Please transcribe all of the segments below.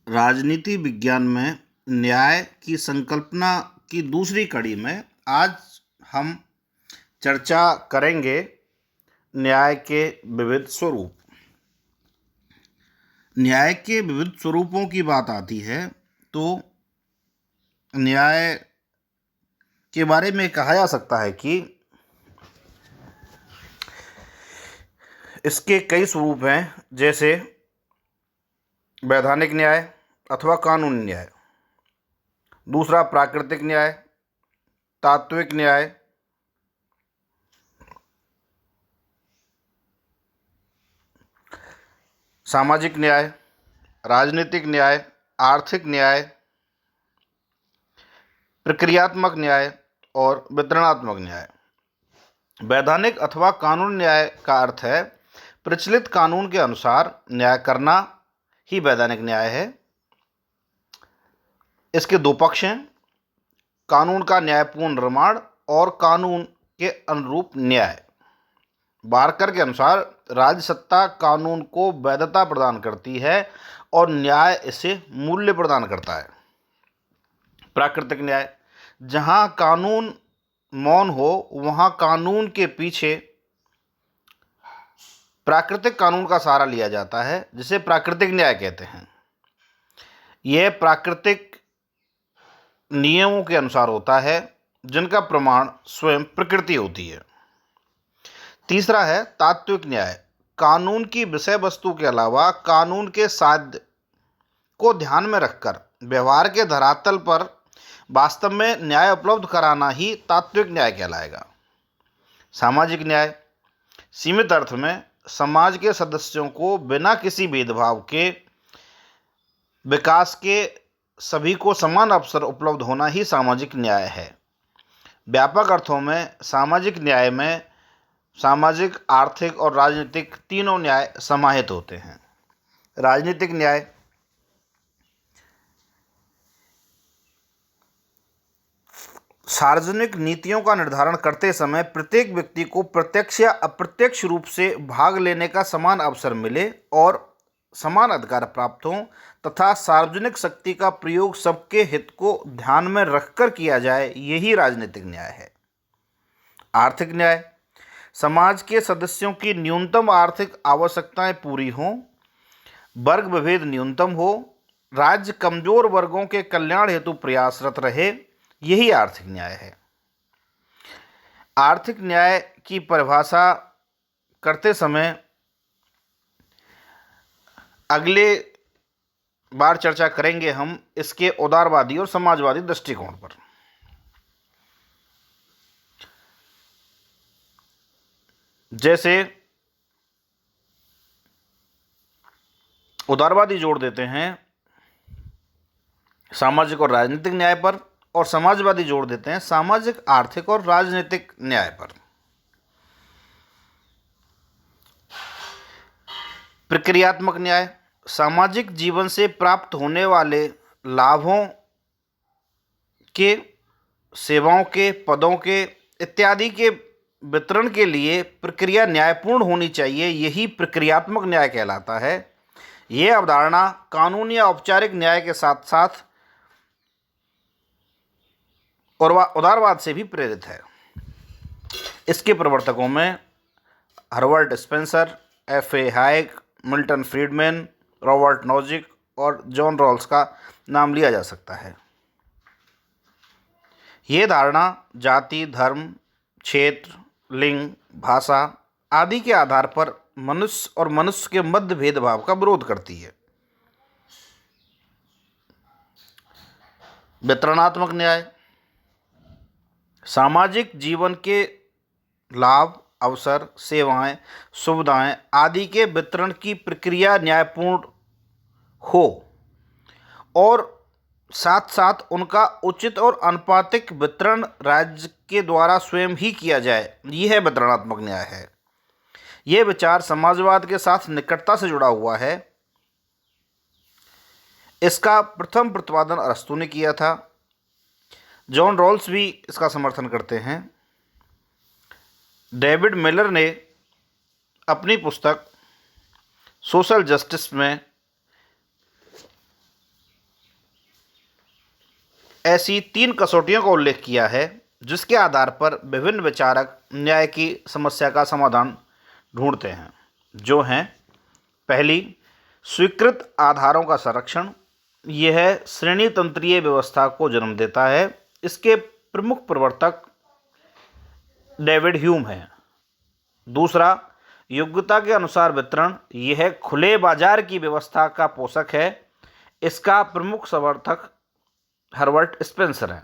राजनीति विज्ञान में न्याय की संकल्पना की दूसरी कड़ी में आज हम चर्चा करेंगे न्याय के विविध स्वरूप। न्याय के विविध स्वरूपों की बात आती है तो न्याय के बारे में कहा जा सकता है कि इसके कई स्वरूप हैं, जैसे वैधानिक न्याय अथवा कानूनी न्याय, दूसरा प्राकृतिक न्याय, तात्विक न्याय, सामाजिक न्याय, राजनीतिक न्याय, आर्थिक न्याय, प्रक्रियात्मक न्याय और वितरणात्मक न्याय। वैधानिक अथवा कानूनी न्याय का अर्थ है प्रचलित कानून के अनुसार न्याय करना ही वैधानिक न्याय है। इसके दो पक्ष हैं, कानून का न्यायपूर्ण निर्माण और कानून के अनुरूप न्याय। बारकर के अनुसार राज्य सत्ता कानून को वैधता प्रदान करती है और न्याय इसे मूल्य प्रदान करता है। प्राकृतिक न्याय, जहां कानून मौन हो वहां कानून के पीछे प्राकृतिक कानून का सहारा लिया जाता है, जिसे प्राकृतिक न्याय कहते हैं। यह प्राकृतिक नियमों के अनुसार होता है जिनका प्रमाण स्वयं प्रकृति होती है। तीसरा है तात्विक न्याय, कानून की विषय वस्तु के अलावा कानून के साध्य को ध्यान में रखकर व्यवहार के धरातल पर वास्तव में न्याय उपलब्ध कराना ही तात्विक न्याय कहलाएगा। सामाजिक न्याय, सीमित अर्थ में समाज के सदस्यों को बिना किसी भेदभाव के विकास के सभी को समान अवसर उपलब्ध होना ही सामाजिक न्याय है। व्यापक अर्थों में सामाजिक न्याय में सामाजिक, आर्थिक और राजनीतिक तीनों न्याय समाहित होते हैं। राजनीतिक न्याय, सार्वजनिक नीतियों का निर्धारण करते समय प्रत्येक व्यक्ति को प्रत्यक्ष या अप्रत्यक्ष रूप से भाग लेने का समान अवसर मिले और समान अधिकार प्राप्त हों तथा सार्वजनिक शक्ति का प्रयोग सबके हित को ध्यान में रखकर किया जाए, यही राजनीतिक न्याय है। आर्थिक न्याय, समाज के सदस्यों की न्यूनतम आर्थिक आवश्यकताएं पूरी हों, वर्ग विभेद न्यूनतम हो, राज्य कमजोर वर्गों के कल्याण हेतु प्रयासरत रहे, यही आर्थिक न्याय है। आर्थिक न्याय की परिभाषा करते समय अगले बार चर्चा करेंगे हम इसके उदारवादी और समाजवादी दृष्टिकोण पर। जैसे उदारवादी जोड़ देते हैं सामाजिक और राजनीतिक न्याय पर और समाजवादी जोड़ देते हैं सामाजिक, आर्थिक और राजनीतिक न्याय पर। प्रक्रियात्मक न्याय, सामाजिक जीवन से प्राप्त होने वाले लाभों के, सेवाओं के, पदों के इत्यादि के वितरण के लिए प्रक्रिया न्यायपूर्ण होनी चाहिए, यही प्रक्रियात्मक न्याय कहलाता है। यह अवधारणा कानूनी या औपचारिक न्याय के साथ साथ और उदारवाद से भी प्रेरित है। इसके प्रवर्तकों में Herbert Spencer, F.A. Hayek, Milton Friedman, Robert Nozick और जॉन रॉल्स का नाम लिया जा सकता है। ये धारणा जाति, धर्म, क्षेत्र, लिंग, भाषा आदि के आधार पर मनुष्य और मनुष्य के मध्य भेदभाव का विरोध करती है। वितरणात्मक न्याय, सामाजिक जीवन के लाभ, अवसर, सेवाएं, सुविधाएं आदि के वितरण की प्रक्रिया न्यायपूर्ण हो और साथ साथ उनका उचित और आनुपातिक वितरण राज्य के द्वारा स्वयं ही किया जाए, यह वितरणात्मक न्याय है। यह विचार समाजवाद के साथ निकटता से जुड़ा हुआ है। इसका प्रथम प्रतिपादन अरस्तू ने किया था। जॉन रॉल्स भी इसका समर्थन करते हैं। डेविड मिलर ने अपनी पुस्तक सोशल जस्टिस में ऐसी 3 कसौटियों का उल्लेख किया है जिसके आधार पर विभिन्न विचारक न्याय की समस्या का समाधान ढूंढते हैं, जो हैं: पहली, स्वीकृत आधारों का संरक्षण। यह श्रेणी तंत्रीय व्यवस्था को जन्म देता है। इसके प्रमुख प्रवर्तक डेविड ह्यूम हैं। दूसरा, योग्यता के अनुसार वितरण। यह खुले बाजार की व्यवस्था का पोषक है। इसका प्रमुख समर्थक हर्बर्ट स्पेंसर हैं।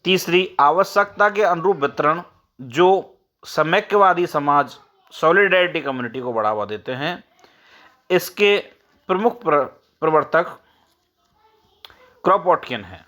तीसरी, आवश्यकता के अनुरूप वितरण, जो समेक्यवादी समाज सॉलिडेरिटी कम्युनिटी को बढ़ावा देते हैं। इसके प्रमुख प्रवर्तक क्रॉपॉटकिन हैं।